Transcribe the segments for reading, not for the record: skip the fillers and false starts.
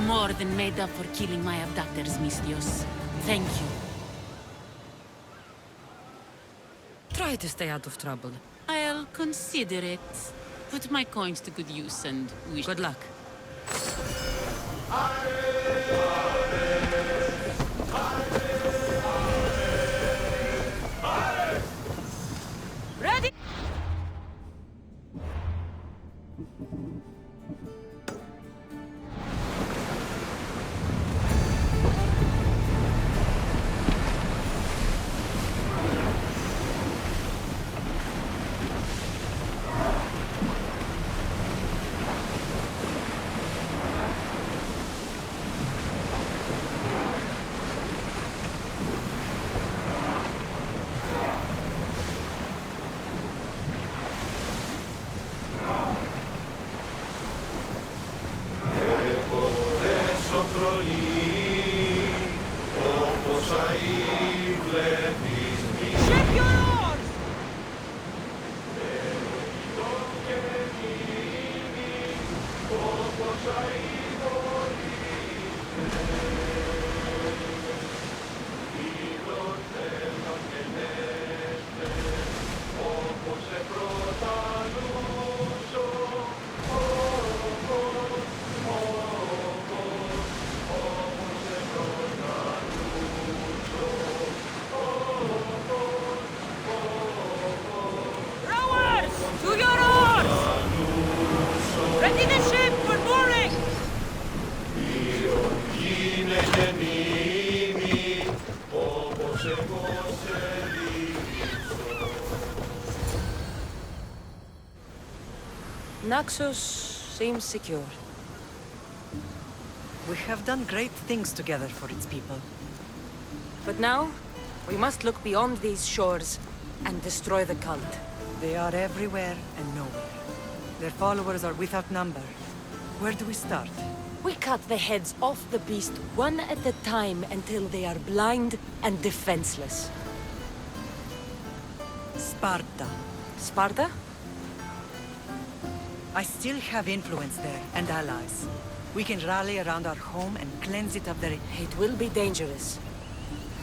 more than made up for killing my abductors, Misthios. Thank you. Try to stay out of trouble. I'll consider it. Put my coins to good use and wish... Good luck. Ready? Naxos seems secure. We have done great things together for its people. But now, we must look beyond these shores and destroy the cult. They are everywhere and nowhere. Their followers are without number. Where do we start? We cut the heads off the beast one at a time until they are blind and defenseless. Sparta. Sparta? I still have influence there, and allies. We can rally around our home and cleanse it of their... It will be dangerous.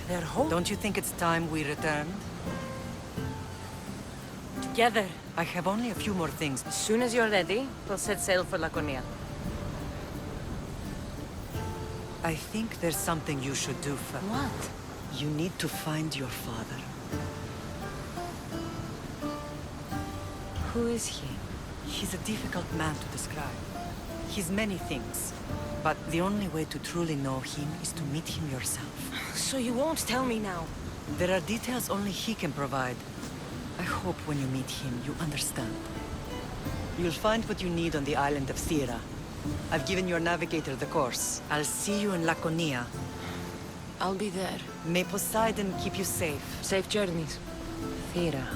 Their home? Don't you think it's time we returned? Together. I have only a few more things. As soon as you're ready, we'll set sail for Laconia. I think there's something you should do first. What? You need to find your father. Who is he? He's a difficult man to describe. He's many things, but the only way to truly know him is to meet him yourself. So you won't tell me now? There are details only he can provide. I hope when you meet him, you understand. You'll find what you need on the island of Thera. I've given your navigator the course. I'll see you in Laconia. I'll be there. May Poseidon keep you safe. Safe journeys. Thera.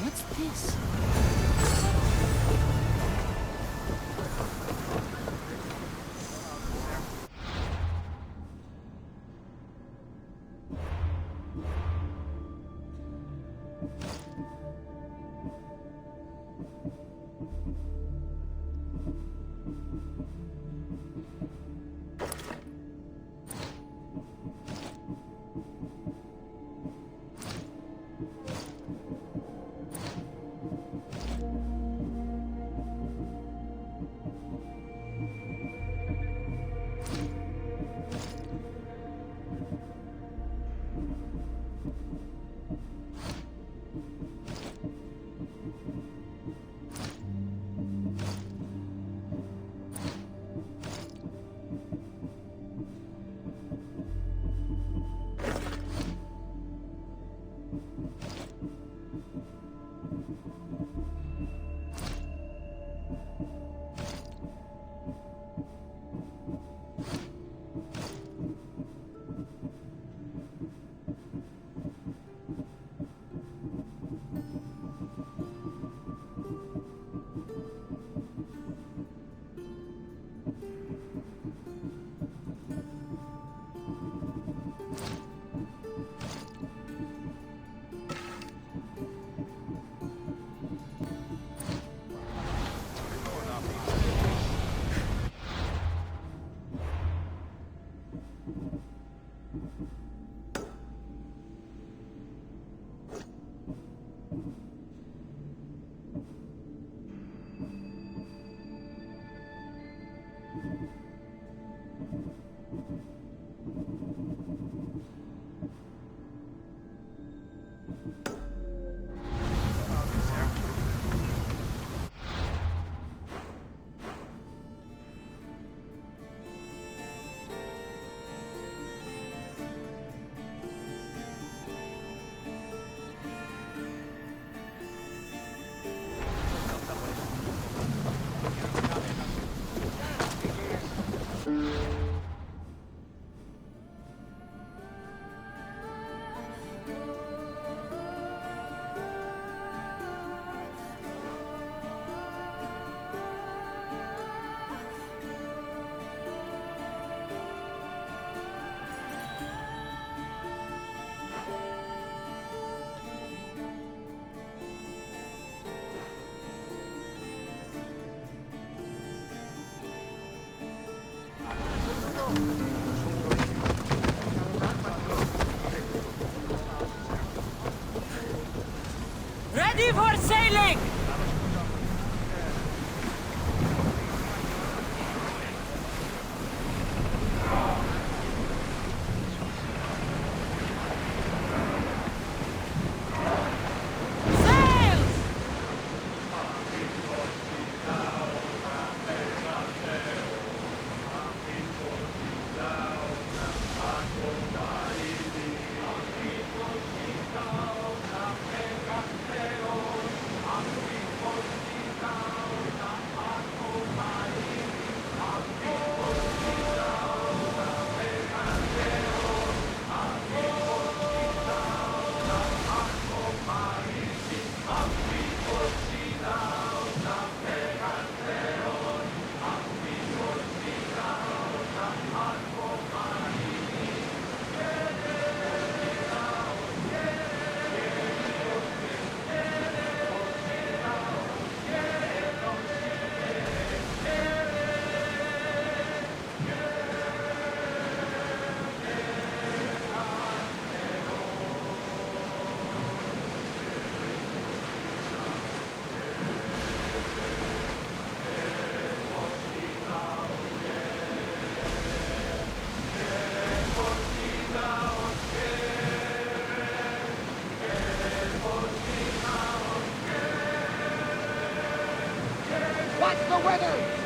What's this? Ready for sailing! Sails! What's the weather?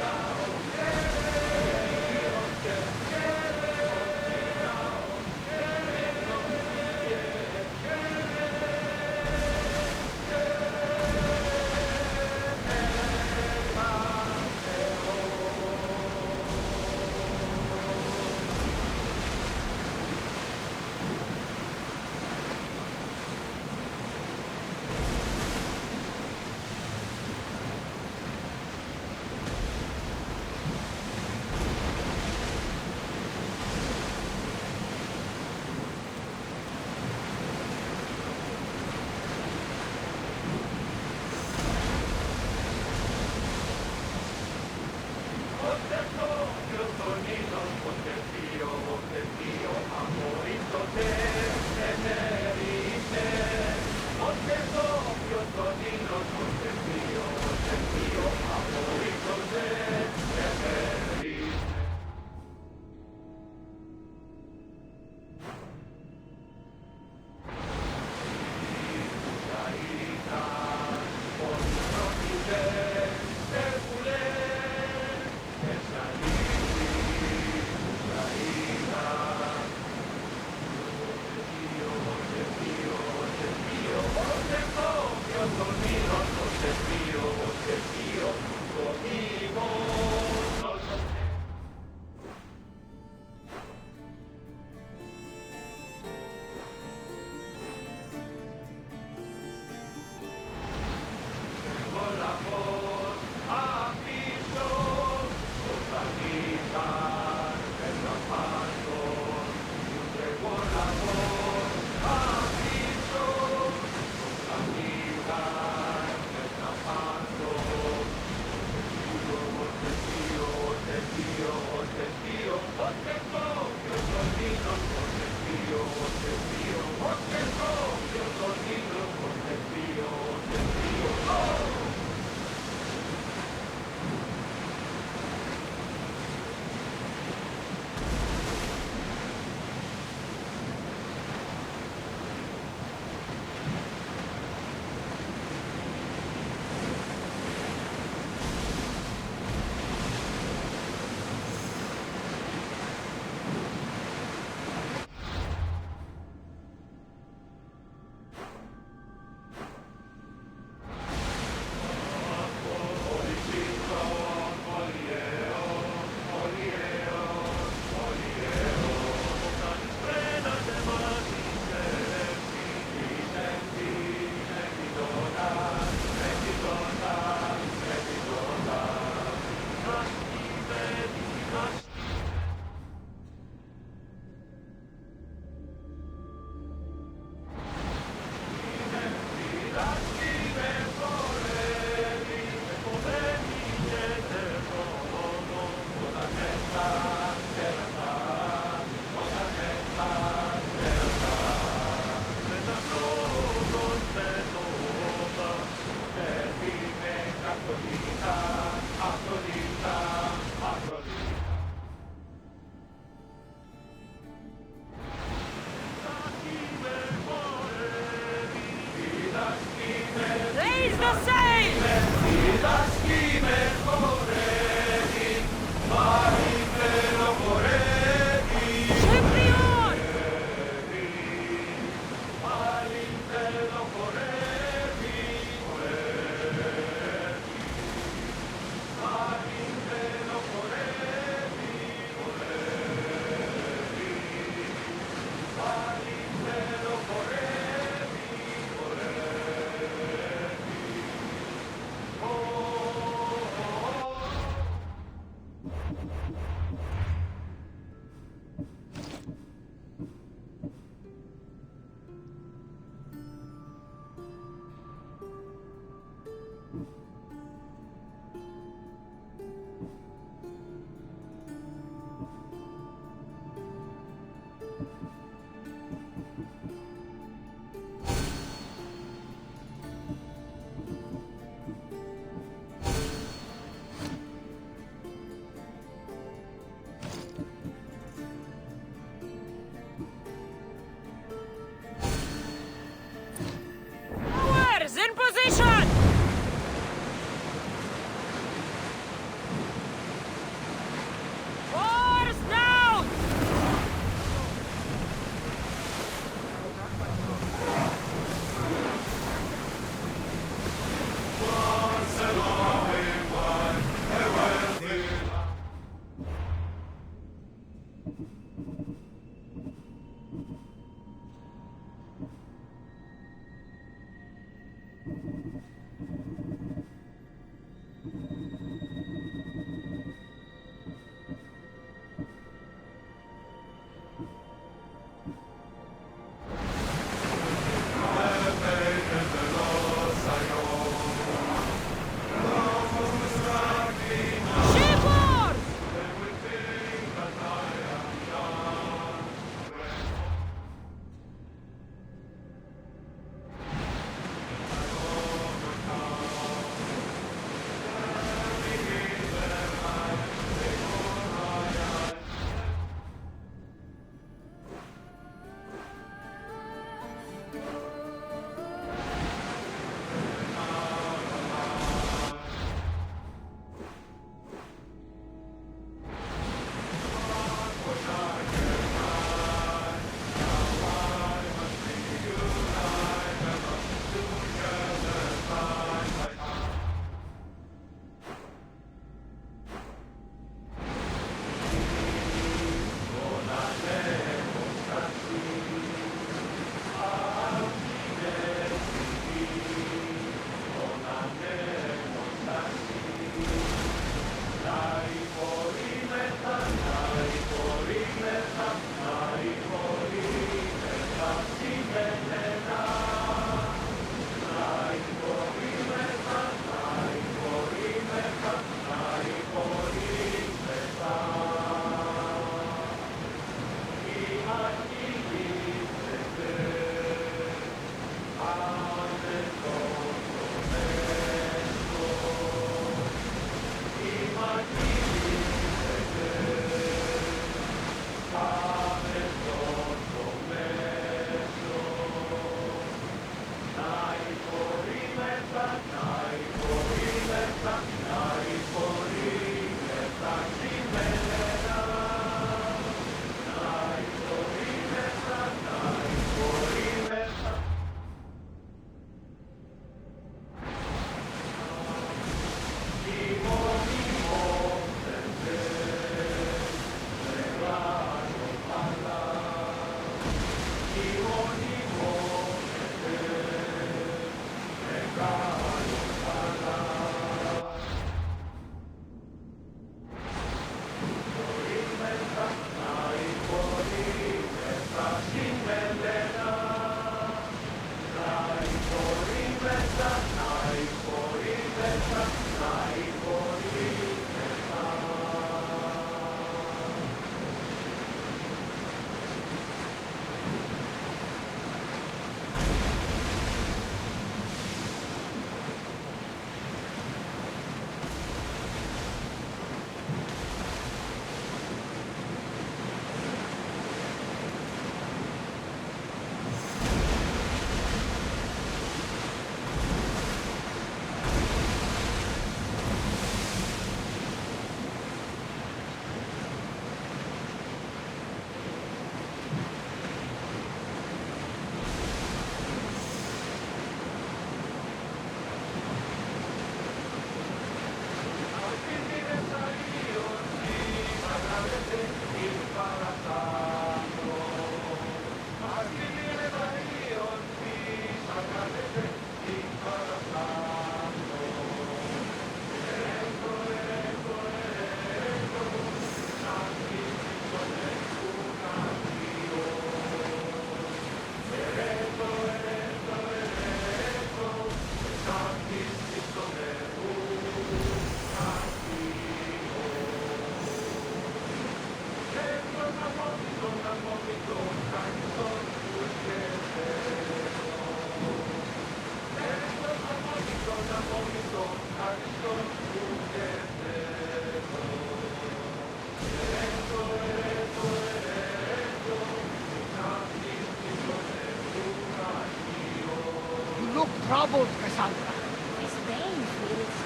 troubled, Cassandra. This vein feels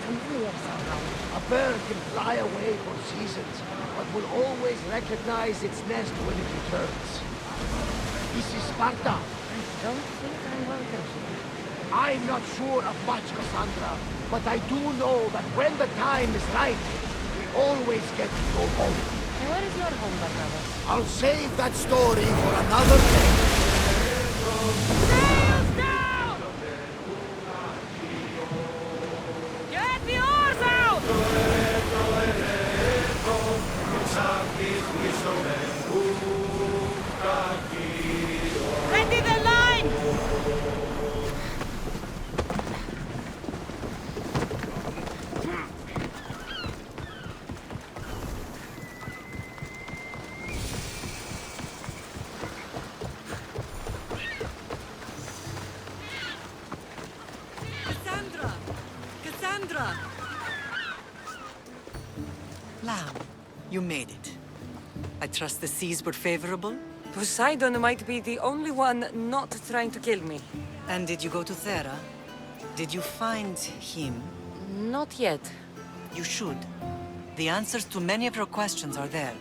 familiar somehow. A bird can fly away for seasons, but will always recognize its nest when it returns. This is Sparta. I don't think I'm welcome here. I'm not sure of much, Cassandra, but I do know that when the time is right, we always get to go home. And where is your home, Barnabas? I'll save that story for another day. Sails down! Get the oars out! Ready the line! Cassandra! Cassandra! Lamb, you made it. I trust the seas were favorable? Poseidon might be the only one not trying to kill me. And did you go to Thera? Did you find him? Not yet. You should. The answers to many of your questions are there.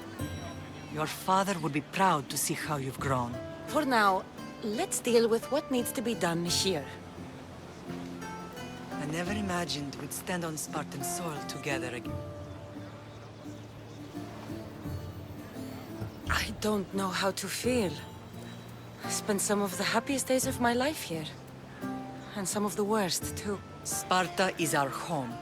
Your father would be proud to see how you've grown. For now, let's deal with what needs to be done here. I never imagined we'd stand on Spartan soil together again. I don't know how to feel. I spent some of the happiest days of my life here. And some of the worst, too. Sparta is our home.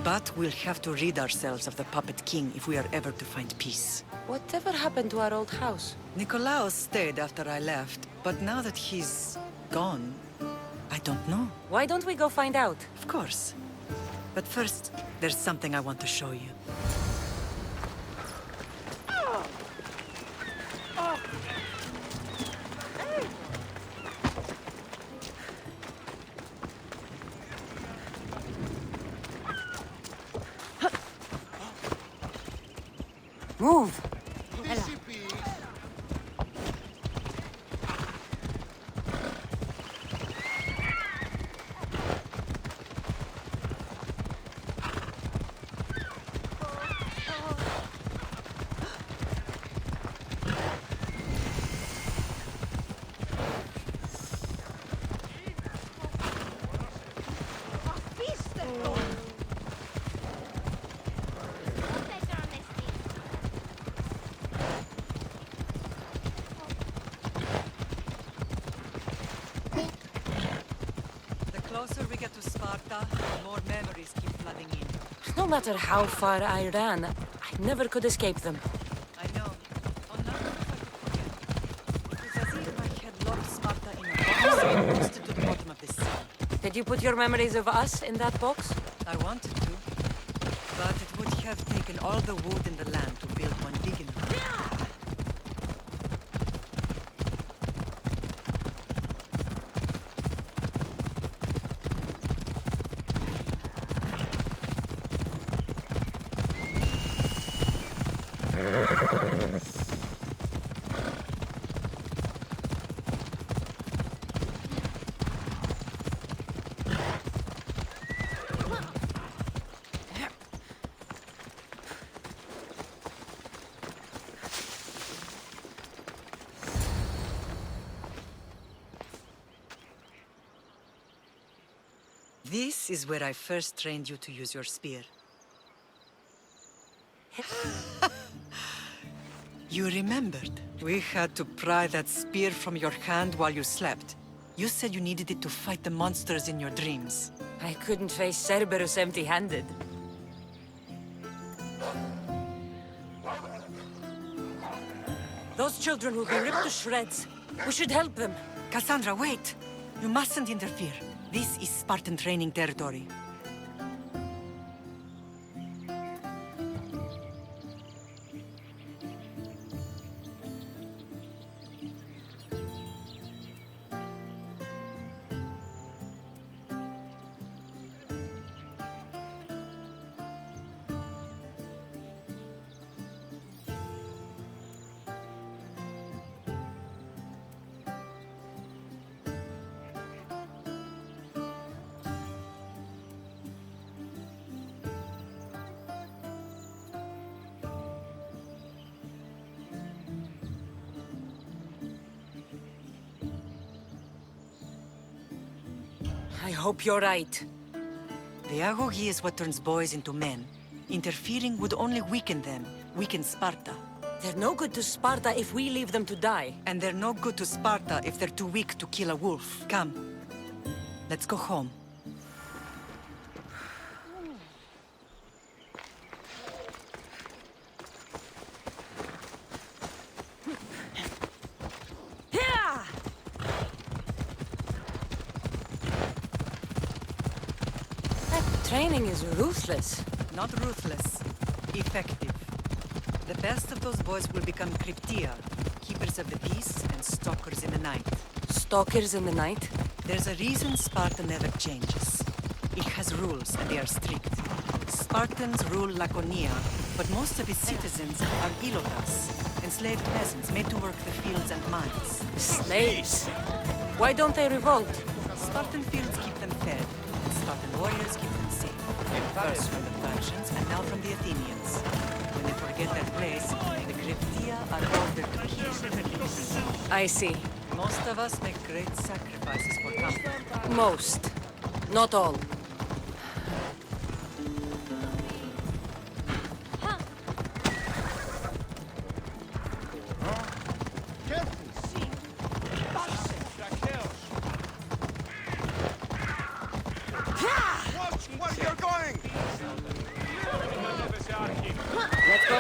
But we'll have to rid ourselves of the Puppet King if we are ever to find peace. Whatever happened to our old house? Nikolaos stayed after I left, but now that he's gone, I don't know. Why don't we go find out? Of course. But first, there's something I want to show you. Move! The closer we get to Sparta, the more memories keep flooding in. No matter how far I ran, I never could escape them. I know. Oh, now if I could forget. It was as if I had locked Sparta in a box and lost it to the bottom of the sea. Did you put your memories of us in that box? I wanted to, but it would have taken all the wood in the land to build one big enough. This is where I first trained you to use your spear. You remembered. We had to pry that spear from your hand while you slept. You said you needed it to fight the monsters in your dreams. I couldn't face Cerberus empty-handed. Those children will be ripped to shreds. We should help them. Cassandra, wait! You mustn't interfere. This is Spartan training territory. I hope you're right. The agoge is what turns boys into men. Interfering would only weaken them, weaken Sparta. They're no good to Sparta if we leave them to die. And they're no good to Sparta if they're too weak to kill a wolf. Come, let's go home. That training is ruthless. Not ruthless, effective. The best of those boys will become Cryptia, keepers of the peace and stalkers in the night. Stalkers in the night? There's a reason Sparta never changes. It has rules, and they are strict. Spartans rule Laconia, but most of its citizens are ilotas, enslaved peasants made to work the fields and mines. Slaves? Why don't they revolt? Spartan fields keep them fed, and Spartan warriors keep them safe. First from the Persians, and now from the Athenians. When they forget their place, the Cryptia are ordered to kill. I see. Most of us make great sacrifices for comfort. Most. Not all. Where you're going? Let's go.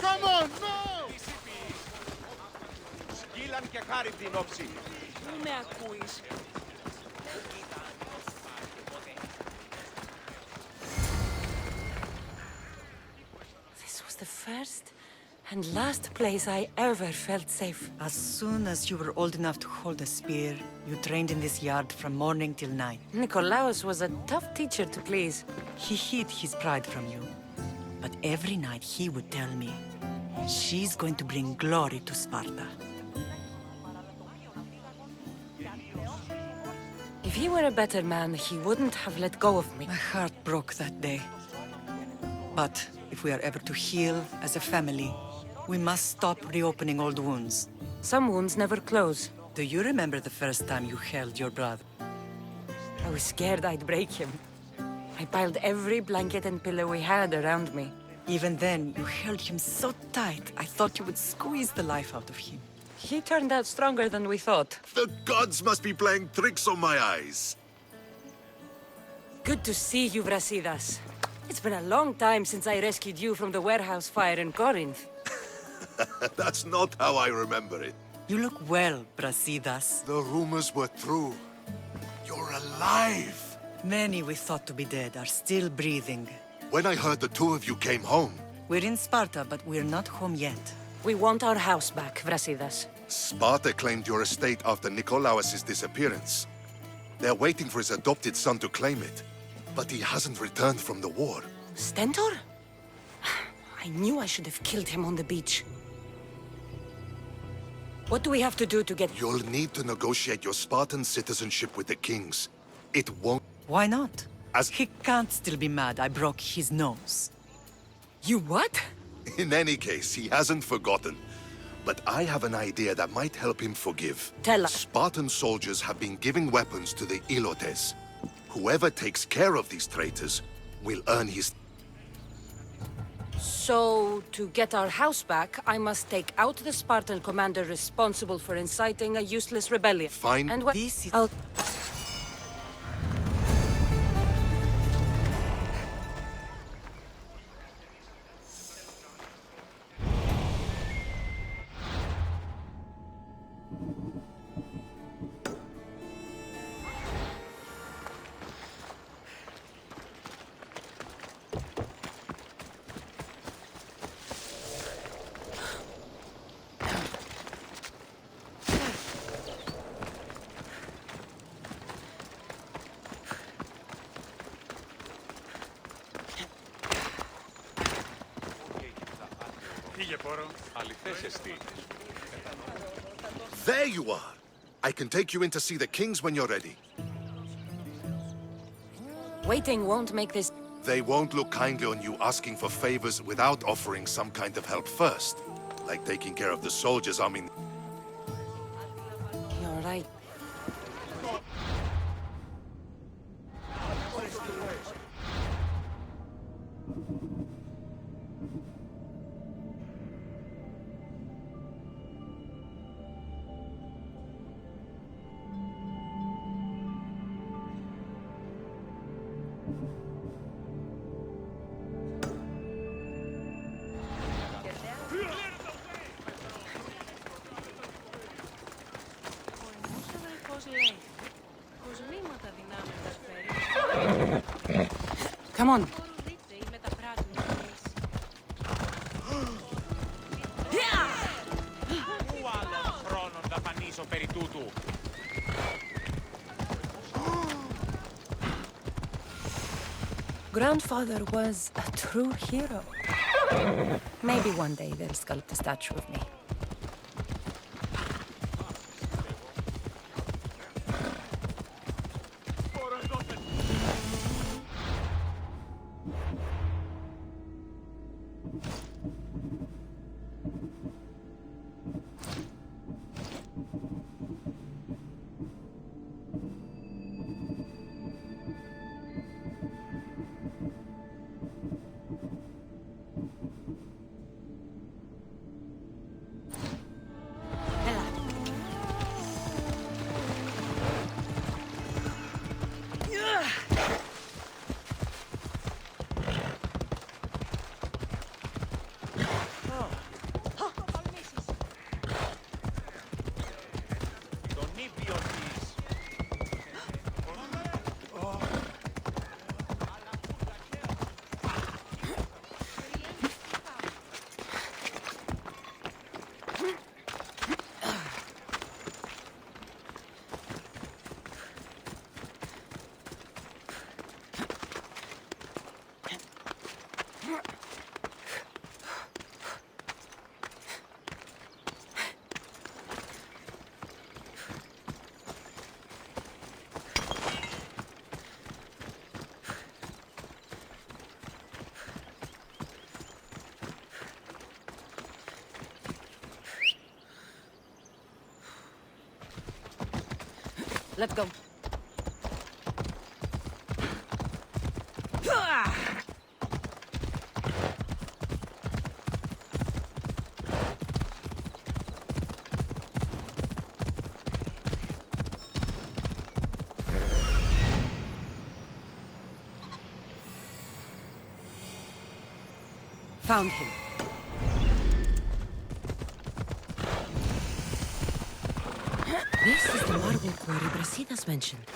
Come on, no! Σκύλαν και χάρη την όψη. Πού με ακούεις? This was the first and last place I ever felt safe. As soon as you were old enough to hold a spear, you trained in this yard from morning till night. Nikolaos was a tough teacher to please. He hid his pride from you. But every night he would tell me, she's going to bring glory to Sparta. If he were a better man, he wouldn't have let go of me. My heart broke that day. But if we are ever to heal as a family, we must stop reopening old wounds. Some wounds never close. Do you remember the first time you held your brother? I was scared I'd break him. I piled every blanket and pillow we had around me. Even then, you held him so tight, I thought you would squeeze the life out of him. He turned out stronger than we thought. The gods must be playing tricks on my eyes. Good to see you, Brasidas. It's been a long time since I rescued you from the warehouse fire in Corinth. That's not how I remember it. You look well, Brasidas. The rumors were true. You're alive. Many we thought to be dead are still breathing. When I heard the two of you came home, We're in Sparta, but we're not home yet. We want our house back, Brasidas. Sparta claimed your estate after Nikolaos' disappearance. They're waiting for his adopted son to claim it. But he hasn't returned from the war. Stentor? I knew I should have killed him on the beach. What do we have to do to get... You'll need to negotiate your Spartan citizenship with the kings. It won't... Why not? As- He can't still be mad I broke his nose. You what? In any case, he hasn't forgotten. But I have an idea that might help him forgive. Tell us. Spartan soldiers have been giving weapons to the Ilotes. Whoever takes care of these traitors will earn his... So, to get our house back, I must take out the Spartan commander responsible for inciting a useless rebellion. Fine. And what... This is- I'll... There you are! I can take you in to see the kings when you're ready. Waiting won't make this... They won't look kindly on you asking for favors without offering some kind of help first. Like taking care of the soldiers, I mean... You're right. Come on. Πού άλλον χρόνον δαπανίσω περί τούτου. Grandfather was a true hero. Maybe one day they'll sculpt a statue of me. Τον ήπιο της. Let's go. Found him. This is the marble quarry Brasidas mentioned.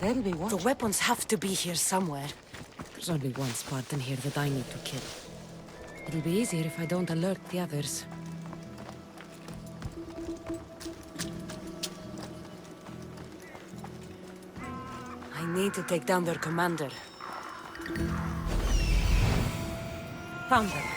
They'll be watching. The weapons have to be here somewhere. There's only one Spartan here that I need to kill. It'll be easier if I don't alert the others. I need to take down their commander. Found them.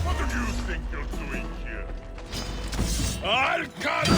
What do you think you're doing here? I'll cut you!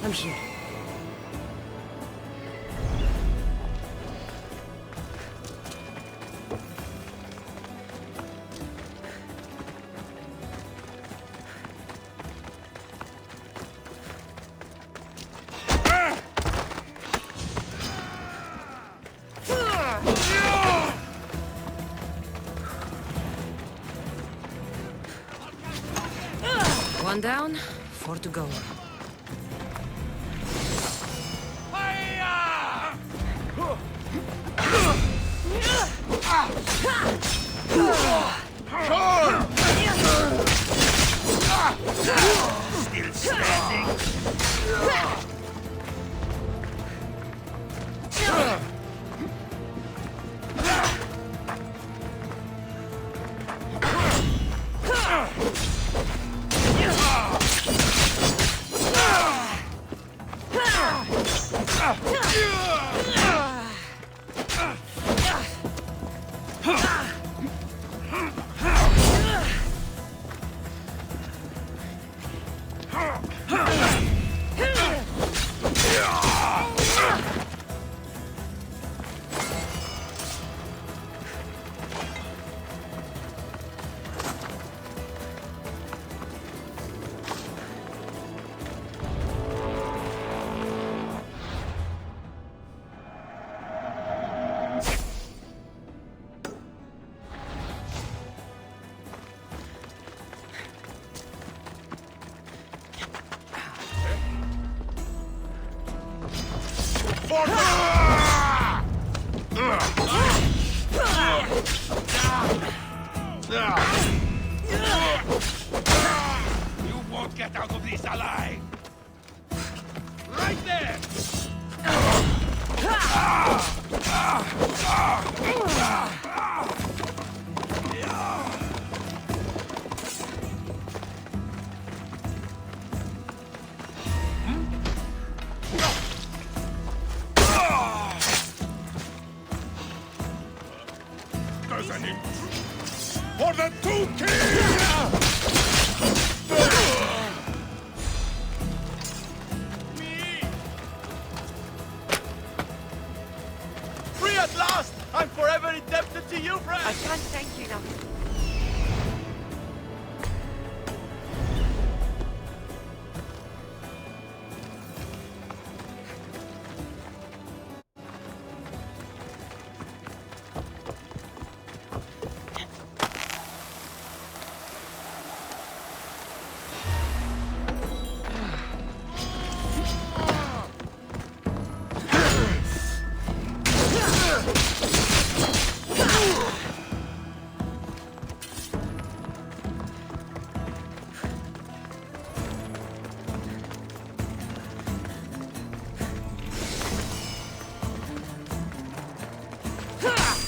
I'm here. One down, 4 to go. Still standing? You won't get out of this alive! Right there! There's an for the two kills! Free at last! I'm forever indebted to you, friend! I can't thank you enough.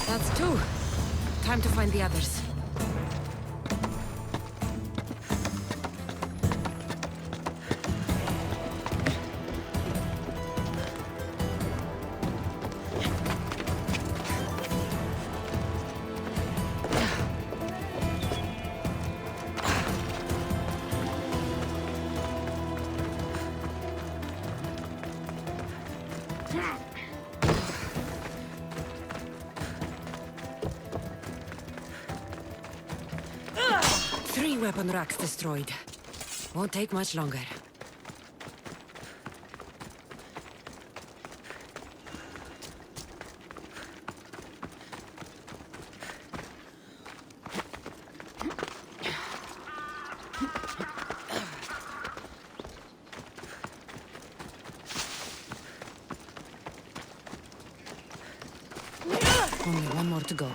That's 2. Time to find the others. Three weapon racks destroyed. Won't take much longer. Only one more to go.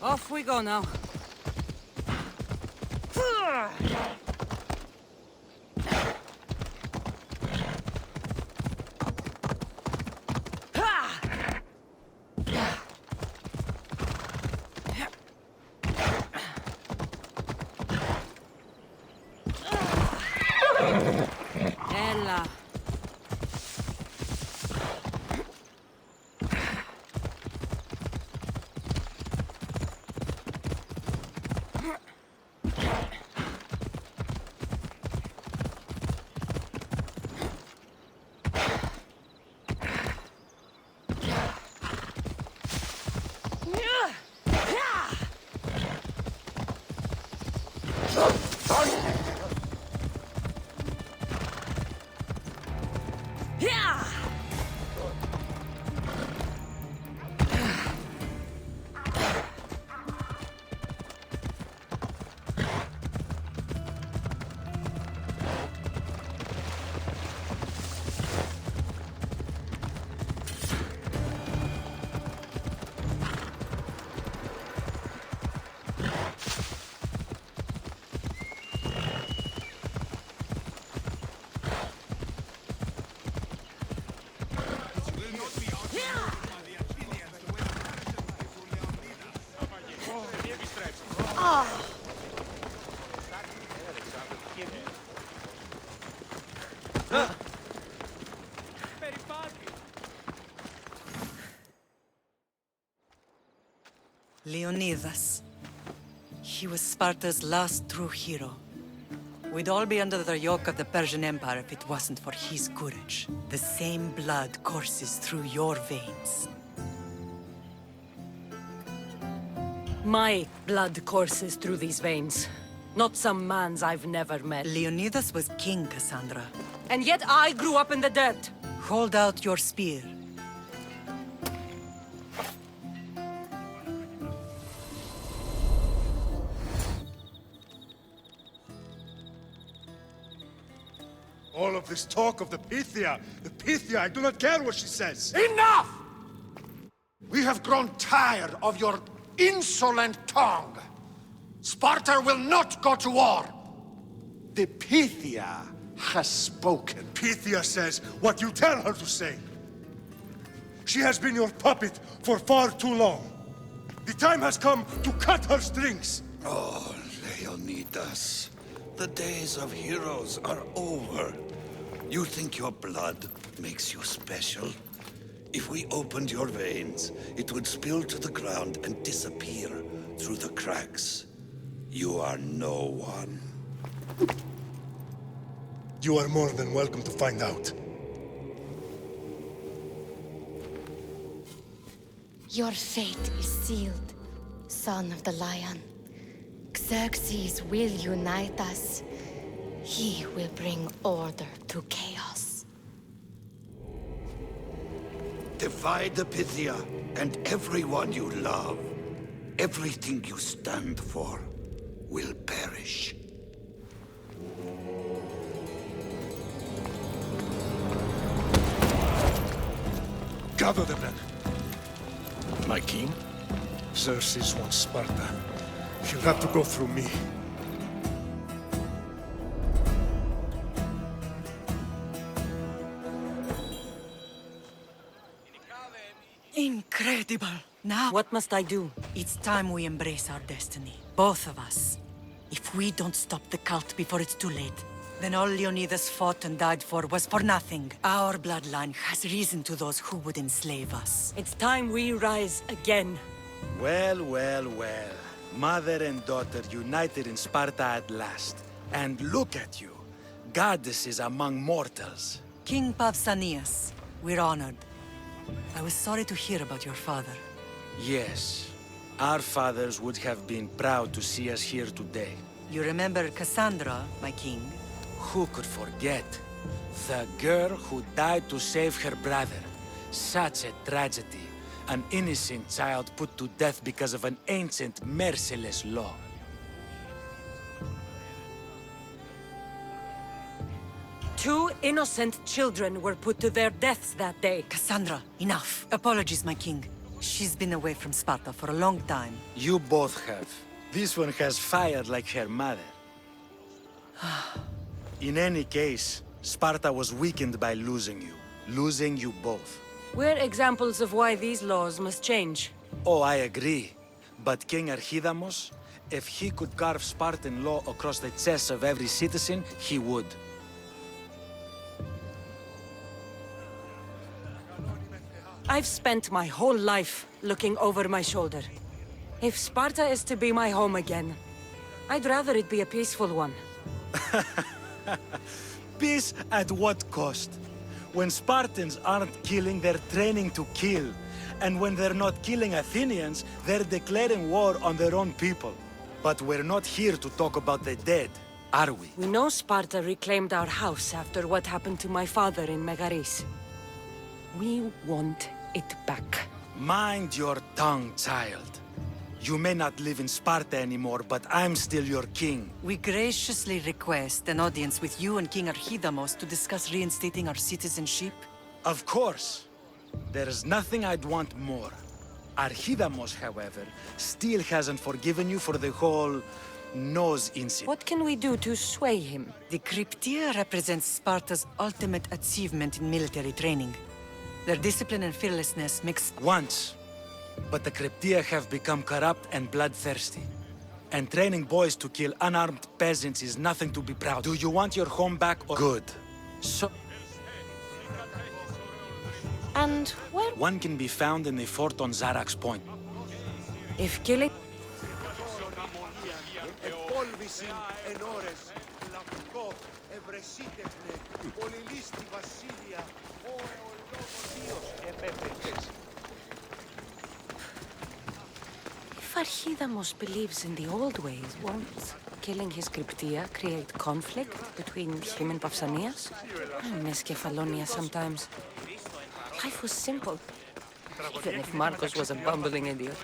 Off we go now. Ella. Leonidas. He was Sparta's last true hero. We'd all be under the yoke of the Persian Empire if it wasn't for his courage. The same blood courses through your veins. My blood courses through these veins. Not some man's I've never met. Leonidas was king, Cassandra. And yet I grew up in the dirt. Hold out your spear. All of this talk of the Pythia, I do not care what she says. Enough! We have grown tired of your insolent tongue. Sparta will not go to war. The Pythia has spoken. Pythia says what you tell her to say. She has been your puppet for far too long. The time has come to cut her strings. Oh, Leonidas. The days of heroes are over. You think your blood makes you special? If we opened your veins, it would spill to the ground and disappear through the cracks. You are no one. You are more than welcome to find out. Your fate is sealed, son of the Lion. Xerxes will unite us. He will bring order to chaos. Divide the Pythia and everyone you love. Everything you stand for will perish. Gather them then. My king? Xerxes wants Sparta. She'll have to go through me. Incredible! Now, What must I do? it's time we embrace our destiny. Both of us. If we don't stop the cult before it's too late, then all Leonidas fought and died for was for nothing. Our bloodline has reason to those who would enslave us. It's time we rise again. Well, well, well. Mother and daughter united in Sparta at last. And look at you. Goddesses among mortals. King Pausanias, we're honored. I was sorry to hear about your father. Yes. Our fathers would have been proud to see us here today. You remember Cassandra, my king? Who could forget? The girl who died to save her brother. Such a tragedy. An innocent child put to death because of an ancient, merciless law. Two innocent children were put to their deaths that day. Cassandra, enough. Apologies, my king. She's been away from Sparta for a long time. You both have. This one has fired like her mother. In any case, Sparta was weakened by losing you both. We're examples of why these laws must change. Oh, I agree. But King Archidamos, if he could carve Spartan law across the chests of every citizen, he would. I've spent my whole life looking over my shoulder. If Sparta is to be my home again, I'd rather it be a peaceful one. Peace at what cost? When Spartans aren't killing, they're training to kill. And when they're not killing Athenians, they're declaring war on their own people. But we're not here to talk about the dead, are we? We know Sparta reclaimed our house after what happened to my father in Megaris. We want it back. Mind your tongue, child. You may not live in Sparta anymore, but I'm still your king. We graciously request an audience with you and King Archidamos to discuss reinstating our citizenship. Of course. There's nothing I'd want more. Archidamos, however, still hasn't forgiven you for the whole nose incident. What can we do to sway him? The Cryptia represents Sparta's ultimate achievement in military training. Their discipline and fearlessness makes... Once. But the Cryptia have become corrupt and bloodthirsty. And training boys to kill unarmed peasants is nothing to be proud of. Do you want your home back or... Good. So... And where... One can be found in the fort on Zarax Point. If killing... If Archidamos believes in the old ways, won't killing his Cryptia create conflict between him and Pausanias? I miss Kefalonia sometimes. Life was simple, even if Marcos was a bumbling idiot.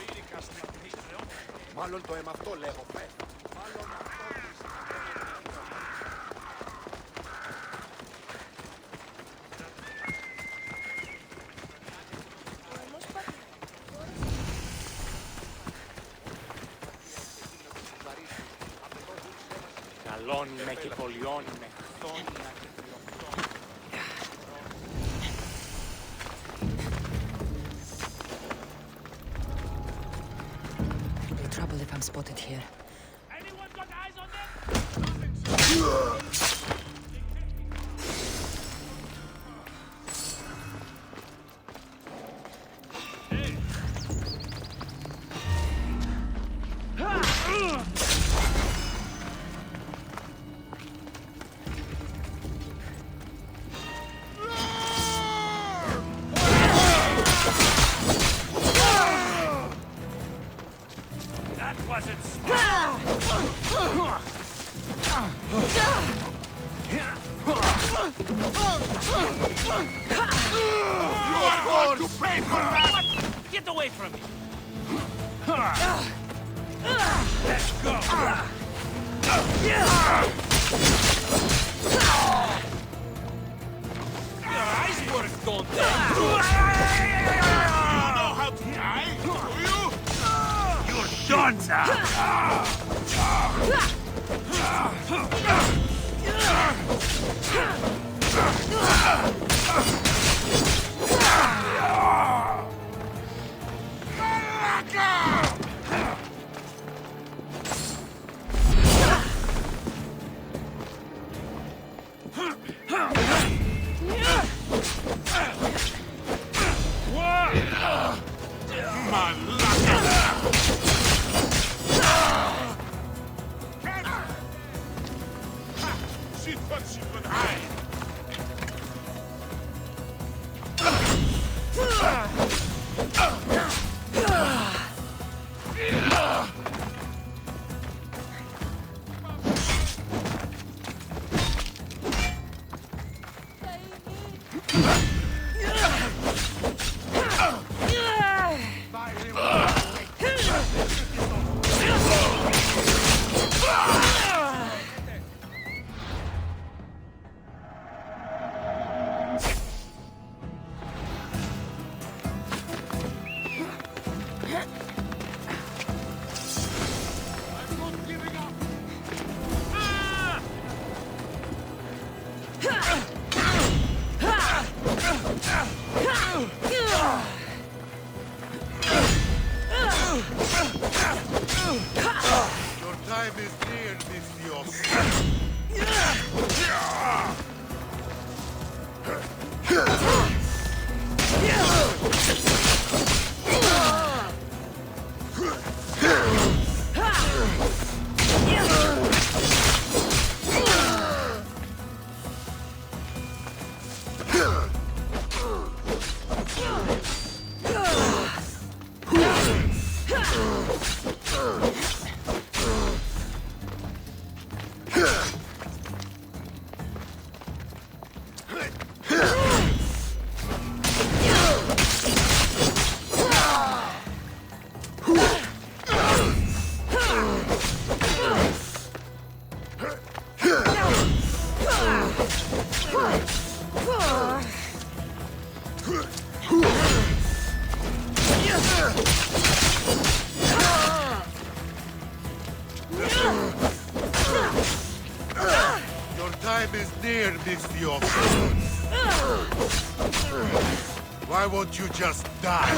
Με και πολιώνει με χθόνια και It'll be trouble if I'm spotted here. Anyone got eyes on them? Get away from me! Let's go! Your eyes work, don't they? You know how to die, do you? You're done, She thought she could hide. time is near, Misthios. Your time is near, Misthios. Why won't you just die?